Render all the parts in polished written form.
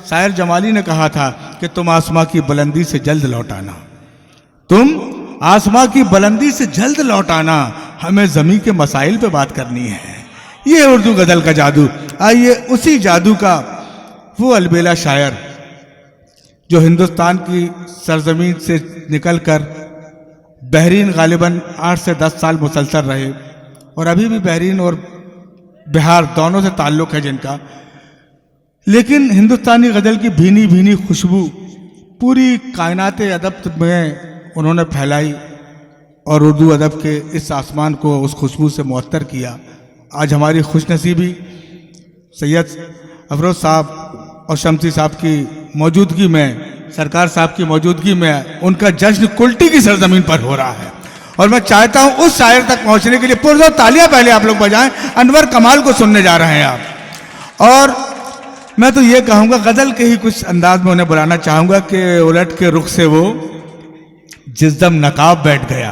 शायर जमाली ने कहा था कि तुम आसमां की बुलंदी से जल्द लौट आना, तुम आसमां की बुलंदी से जल्द लौट आना, हमें ज़मीं के मसाइल पे बात करनी है। ये उर्दू गज़ल का जादू। आइए उसी जादू का वो अलबेला शायर जो हिंदुस्तान की सरजमीन से निकलकर बहरीन गालिबन 8 से 10 साल मुसलसल रहे और अभी भी बहरीन और बिहार दोनों से ताल्लुक़ है जिनका, लेकिन हिंदुस्तानी गज़ल की भीनी भीनी खुशबू पूरी कायनात अदब में उन्होंने फैलाई और उर्दू अदब के इस आसमान को उस खुशबू से मुअत्तर किया। आज हमारी खुशनसीबी सैयद अफरोज़ साहब और शमसी साहब की मौजूदगी में, सरकार साहब की मौजूदगी में उनका जश्न कुल्टी की सरजमीन पर हो रहा है और मैं चाहता हूं उस शायर तक पहुंचने के लिए पुरजोर तालियां पहले आप लोग बजाएं। अनवर कमाल को सुनने जा रहे हैं आप। और मैं तो ये कहूंगा, गज़ल के ही कुछ अंदाज में उन्हें बुलाना चाहूंगा कि उलट के रुख से वो जिस दम नकाब बैठ गया,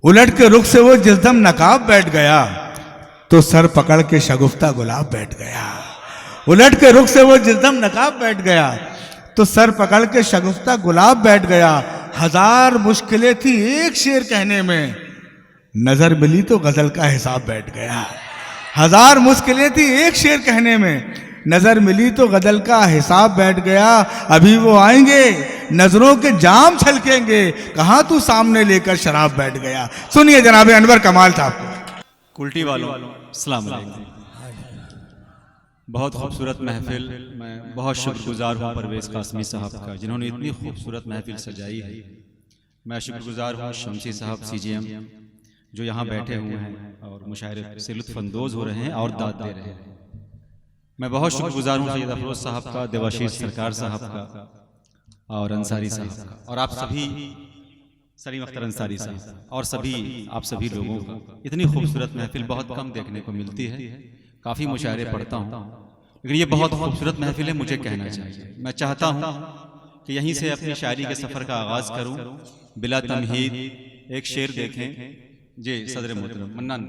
उलट के रुख से वो जिस दम नकाब बैठ गया तो सर पकड़ के शगुफ्ता गुलाब बैठ गया। उलट के रुख से वो जिस दम नकाब बैठ गया तो सर पकड़ के शगुफ्ता गुलाब बैठ गया। हजार मुश्किलें थी एक शेर कहने में, नजर मिली तो गजल का हिसाब बैठ गया। हजार मुश्किलें थी एक शेर कहने में, नजर मिली तो गजल का हिसाब बैठ गया। अभी वो आएंगे नजरों के जाम छलकेंगे, कहां तू सामने लेकर शराब बैठ गया। सुनिए जनाब अनवर कमाल साहब को। कुल्टी वालों अस्सलाम वालेकुम। बहुत खूबसूरत महफिल। मैं बहुत शुक्रगुजार हूँ परवेज़ कासमी साहब का जिन्होंने इतनी खूबसूरत महफिल सजाई है। मैं शुक्रगुजार हूँ शमसी साहब CGM जो यहाँ बैठे हुए हैं और मुशायरे से लुत्फ़अंदोज़ हो रहे हैं और दाद दे रहे हैं। मैं बहुत शुक्रगुजार हूँ सैयद अफरोज़ साहब का, देवाशीष सरकार साहब का और अंसारी साहब का और आप सभी, सलीम अख्तर अंसारी साहब और सभी आप सभी लोगों का। इतनी खूबसूरत महफिल बहुत कम देखने को मिलती है। काफ़ी मुशायरे पढ़ता हूँ लेकिन ये बहुत खूबसूरत महफिल है, मुझे कहना चाहिए। मैं चाहता हूँ कि यहीं से अपनी शायरी के सफ़र का आगाज़ करूँ बिला तमहीद। एक शेर देखें जी सदर मोहतरम मन्नान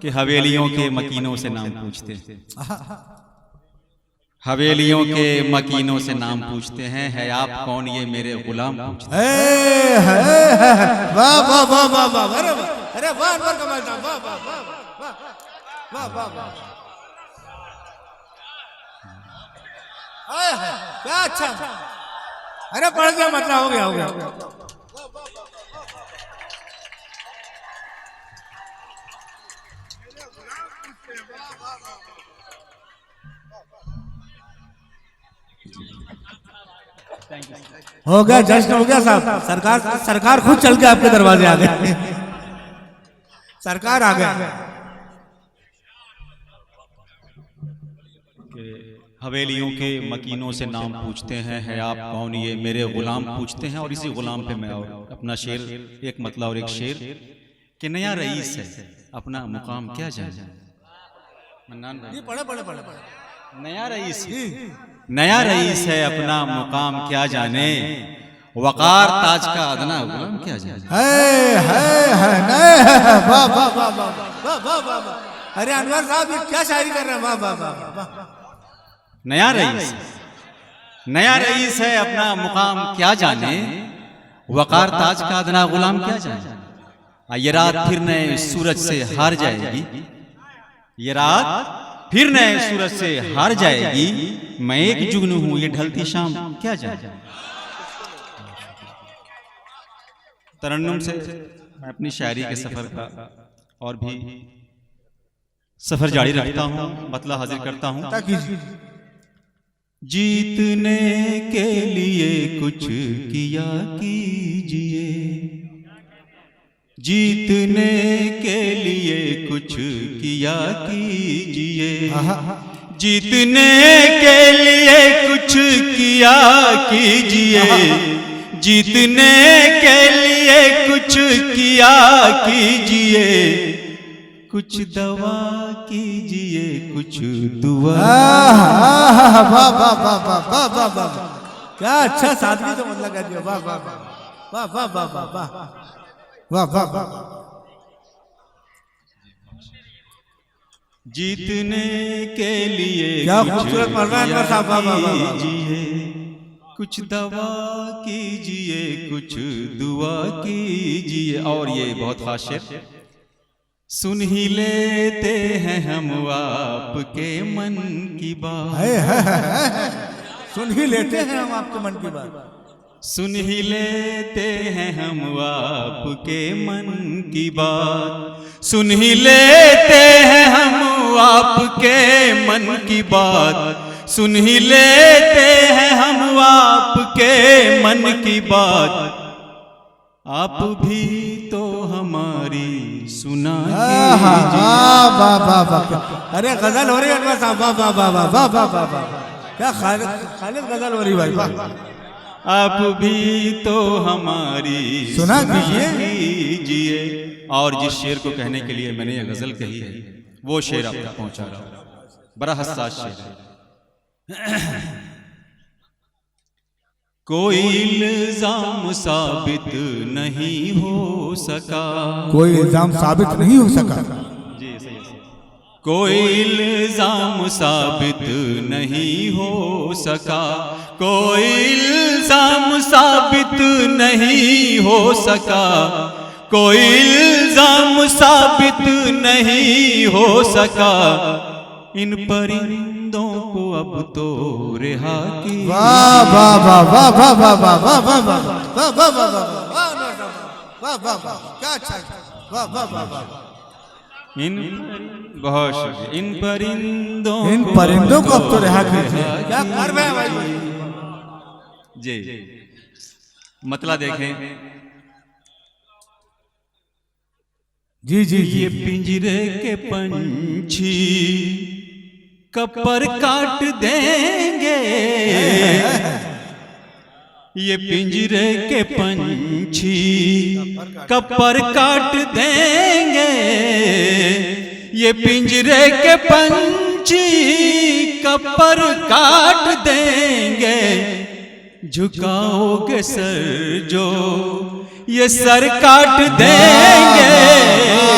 कि हवेलियों के मकीनों से नाम पूछते हैं, हवेलियों के मकीनों से नाम पूछते हैं, है आप कौन ये मेरे गुलाम पूछते हैं। वाह वाह वाह वाह वाह, अरे वाह अनवर कमाल साहब, वाह वाह वाह वाह वाह वाह, क्या अच्छा। अरे पढ़ गया मतलब हो गया हो गया। हो गया, जश्न हो गया साहब। सरकार खुद चल के आपके दरवाजे आ गए, सरकार आ गया। हवेलियों के मकीनों से नाम पूछते हैं, है आप कौन ये मेरे गुलाम पूछते हैं। और इसी गुलाम पे मैं अपना शेर, एक मतला और एक शेर कि नया रईस है अपना मुकाम क्या जाने। नया रईस, नया रईस है अपना मुकाम क्या जाने, वकार ताज का अदना गुलाम क्या जाने। अरे अनवर साहब ये क्या शायरी कर रहे हैं, वाह वाह वाह। नया रईस, नया रईस है अपना मुकाम क्या जाने, वकार ताज का अदना गुलाम क्या जाने। ये रात फिर नए सूरज से हार जाएगी, ये रात फिर नए सूरज से हार जाएगी, मैं एक जुगनू हूं ये ढलती शाम क्या जाने। तरन्नुम से मैं अपनी शायरी के सफर का और भी सफर जारी रखता हूं, मतला हाजिर करता हूं। जीतने के लिए कुछ किया कीजिए, जीतने के लिए कुछ किया कीजिए, जीतने के लिए कुछ किया कीजिए, जीतने के लिए कुछ किया कीजिए, कुछ दवा कीजिए कुछ दुआ। वाह वाह वाह वाह वाह वाह, क्या अच्छा सादगी तो मतलब कर दिया। वाह वाह वाह वाह वाह वाह वाह वाह वाह वाह। जीतने के लिए क्या कुछ खूबसूरत पढ़ रहा है अनवर साहब, वाह, वाह, वाह, वाह। कीजिए, कुछ दवा कीजिए, कुछ दुआ कीजिए। और ये बहुत खास शेर, सुन ही लेते हैं हम आपके मन की बात, सुन ही लेते हैं हम आपके मन की बात, सुन ही लेते हैं हम आपके मन की बात, सुन ही लेते हैं हम आपके मन की बात, सुन ही लेते हैं हम आपके मन की बात। आप भी तो हमारी सुना कीजिए। वाह वाह वाह, अरे गजल हो रही है अनवर साहब, वाह वाह वाह वाह वाह वाह वाह, क्या खालिद गजल हो रही भाई, वाह। आप भी तो हमारी सुना कीजिए। और जिस शेर को कहने के लिए मैंने ये गजल कही है, वो शेर आप तक पहुंचा रहा हूं। बड़ा हसास शेर है। कोई इल्जाम साबित नहीं हो सका, कोई इल्जाम साबित नहीं हो सका, जी सही है। कोई इल्जाम साबित नहीं हो सका, कोई इल्जाम साबित नहीं हो सका, कोई इल्जाम साबित नहीं हो सका। इन परिंदों को अब तो रिहा की। वाह वाह वाह वाह वाह वाह वाह वाह वाह वाह वाह वाह वाह वाह वाह वाह, क्या अच्छा, वाह वाह वाह वाह। इन बहुत शुक्रिया। इन परिंदों को अब तो रिहा कीजिए, क्या कर रहे हैं भाई जी। मतलब देखें, जी जी जी, ये पिंजरे के पंछी कपर काट देंगे, ये पिंजरे के पंछी कपर काट देंगे, ये पिंजरे के पंछी कपर काट देंगे। झुकाओगे सर जो ये सर काट देंगे।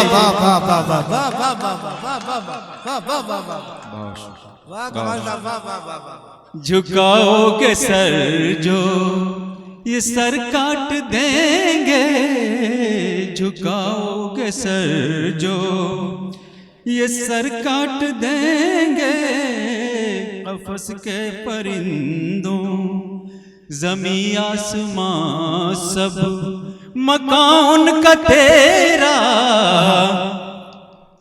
वाह वाह वाह वाह वाह वाह वाह वाह वाह वाह वाह वाह वाह कमाल साहब, वाह वाह वाह वाह। झुकाओगे सर जो ये सर काट देंगे, झुकाओगे सर जो ये सर काट देंगे। कफस के परिंदों ज़मी आसमां सब मकान का तेरा,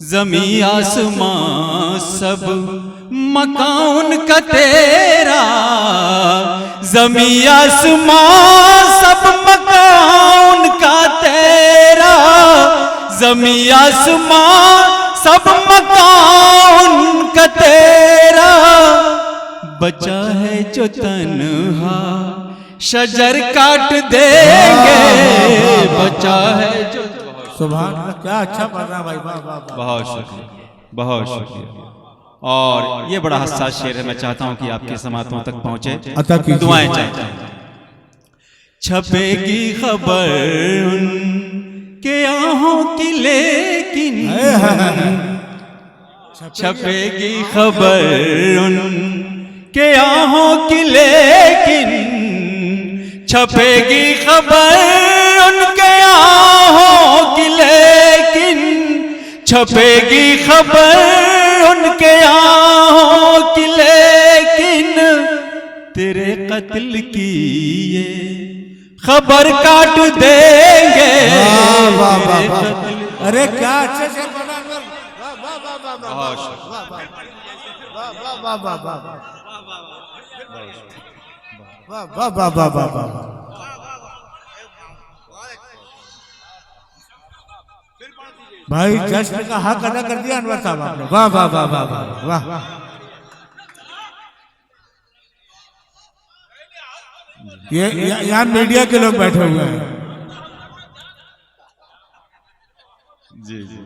ज़मी आसमां सब मकान का तेरा, ज़मी आसमां सब मकान का तेरा, ज़मी आसमां सब मकान का तेरा। बचा है जो तन्हा शजर काट देंगे, बचा है जो। सुभान अल्लाह, क्या अच्छा पढ़ रहा भाई, वाह वाह वाह। बहुत शुक्रिया, बहुत शुक्रिया। और ये बड़ा हसास शेर है, मैं चाहता हूं कि आपके समातों तक पहुंचे, दुआएं चाहता हूं। छपेगी खबर उनके आहों की, लेकिन छपेगी खबर उनके आहों की, लेकिन छपेगी खबर उनके आहों की, लेकिन छपेगी खबर उनके आहों की, लेकिन तेरे कत्ल की ये खबर काट देंगे। अरे क्या अच्छे से बना, भाई जश्न का हक अदा कर दिया अनवर साहब आपने, वाह वाह वाह वाह वाह वाह। ये यहाँ मीडिया के लोग बैठे हुए हैं। जी जी,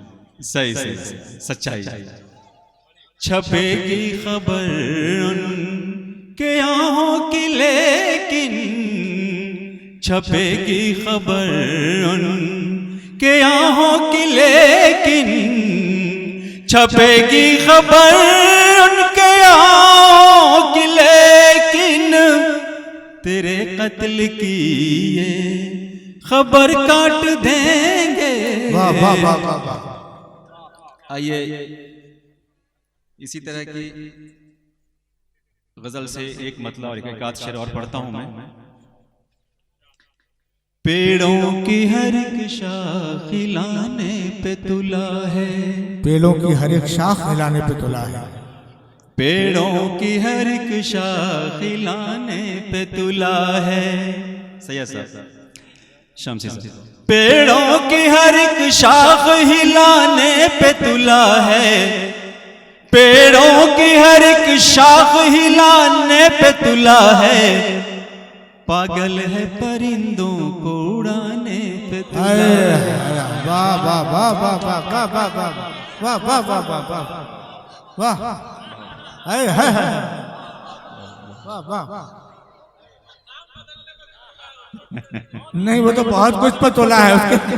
सही सही सच्चाई। छपेगी खबर उनके आहों की, लेकिन छपेगी खबर उनके आहों की, लेकिन छपेगी खबर उनके आओ की, लेकिन तेरे कत्ल की ये खबर काट देंगे। वाह वाह वाह वाह वाह। आइए इसी तरह की गजल से एक मतलब और एक आध शेर और पढ़ता हूं मैं। पेड़ों की हर एक शाख हिलाने पे तुला है, पेड़ों की हर एक शाख हिलाने पे तुला है, पेड़ों की हर एक शाख हिलाने पे तुला है। सही है सर, शमसी साहब। पेड़ों की हर एक शाख हिलाने पे तुला है, पेड़ों की हर एक शाख हिलाने पे तुला है, पागल है परिंदों को उड़ाने पे तुला है। वाह वाह वाह वाह वाह वाह वाह वाह वाह वाह वाह वाह वाह, हाय हाय वाह वाह। नहीं वो तो बहुत कुछ पर तोला है उसके।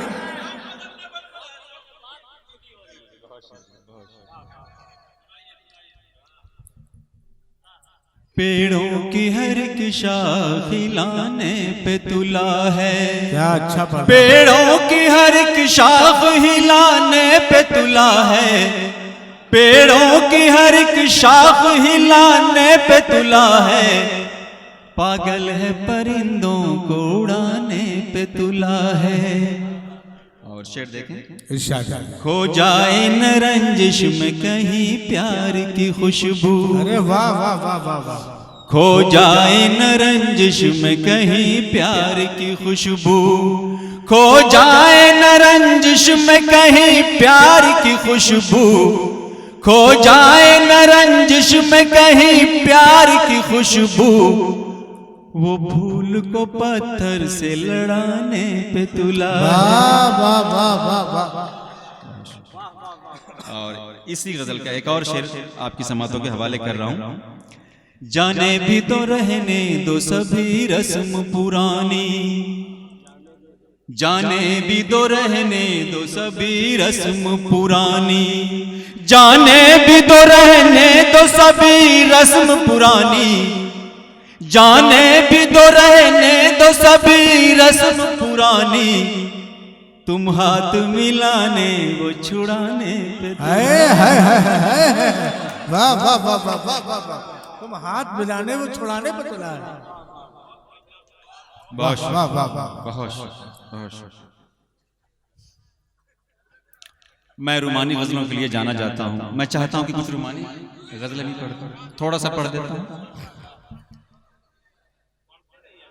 पेड़ों की हर एक शाख हिलाने पे तुला है, क्या अच्छा पढ़ा। पेड़ों की हर एक शाख हिलाने पे तुला है, पेड़ों की हर एक शाख हिलाने पे तुला है, पागल है परिंदों को उड़ाने पे तुला है। और शेर देखें। इरशाद। खो जाए न रंजिश में कहीं प्यार की खुशबू, अरे वाह वाह वाह वाह वाह। खो जाए न रंजिश में कहीं प्यार की खुशबू, खो जाए न रंजिश में कहीं प्यार की खुशबू, खो जाए न रंजिश में कहीं प्यार की खुशबू, वो भूल को पत्थर से लड़ाने पे तुला। वाह वाह वाह वाह वाह। और इसी गजल का एक और शेर आपकी समातों के हवाले कर रहा हूं। जाने भी तो रहने दो सभी रस्म पुरानी, जाने भी तो रहने दो सभी रस्म पुरानी, जाने भी तो रहने दो सभी रस्म पुरानी, जाने भी दो रहने दो सभी रस्म पुरानी, तुम हाथ मिलाने वो छुड़ाने पे वाह वाह वाह वाह वाह वाह वाह। तुम हाथ मिलाने वो छुड़ाने पे तुला है। बहुत वाह वाह वाह। बहुत। मैं रूमानी गजलों के लिए जाना जाता हूँ। मैं चाहता हूँ कि कुछ रूमानी गजलें भी पढ़, थोड़ा सा पढ़ देता हूँ।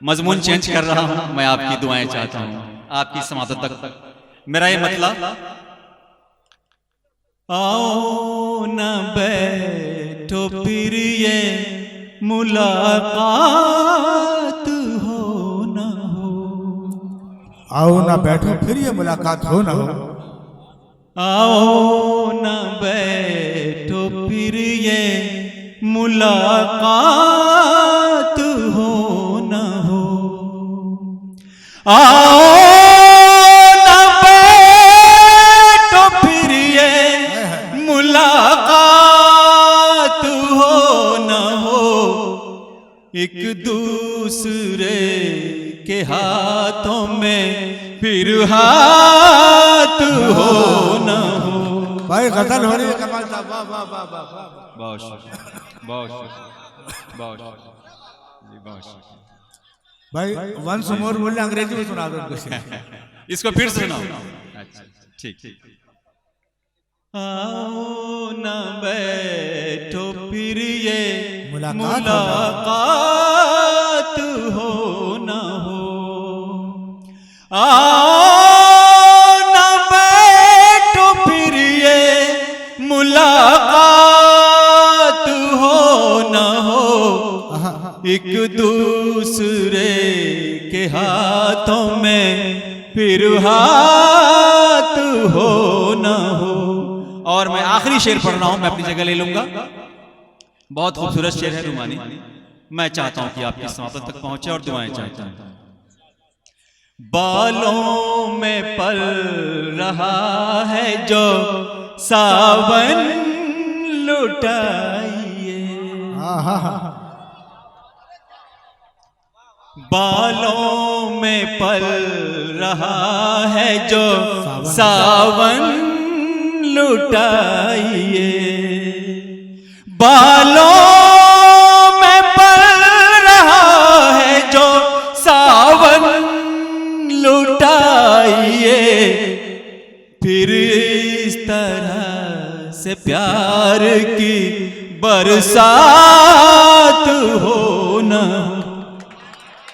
मजमून चेंज कर रहा हूँ, मैं आपकी दुआएं चाहता हूँ, आपकी समातों तक मेरा ये मतलब। आओ न बैठो फिर ये मुलाकात हो न हो, आओ ना बैठो फिर ये मुलाकात हो ना हो, आओ न बैठो फिर ये मुलाकात हो न हो, आओ न बैठो फिर ये मुलाकात हो न हो, एक दूसरे के हाथों में फिर हाथ हो न हो। भाई गजल हो रही है कमाल साहब। वाह वाह वाह वाह वाह। बहुत बहुत बहुत बहुत। भाई वंस मोर बोले अंग्रेजी में सुना दो कुछ। इसको फिर सुनाओ। अच्छा ठीक। आओ न बैठो फिर ये मुलाकात हो न हो, आओ न बैठो फिर ये मुलाकात हो न हो, एक दूसरे के हाथों में फिर हाथ हो न हो। और मैं आखिरी शेर पढ़ रहा हूं, मैं अपनी जगह ले लूंगा। बहुत खूबसूरत शेर है रूमानी। मैं चाहता हूं कि आपकी समाप्त तक पहुंचे और दुआएं चाहता हूं। बालों में पल रहा है जो सावन लुटाइए। बालों में पल रहा है जो सावन लुटाइए। बालों में पल रहा है जो सावन लुटाइए। फिर इस तरह से प्यार की बरसात हो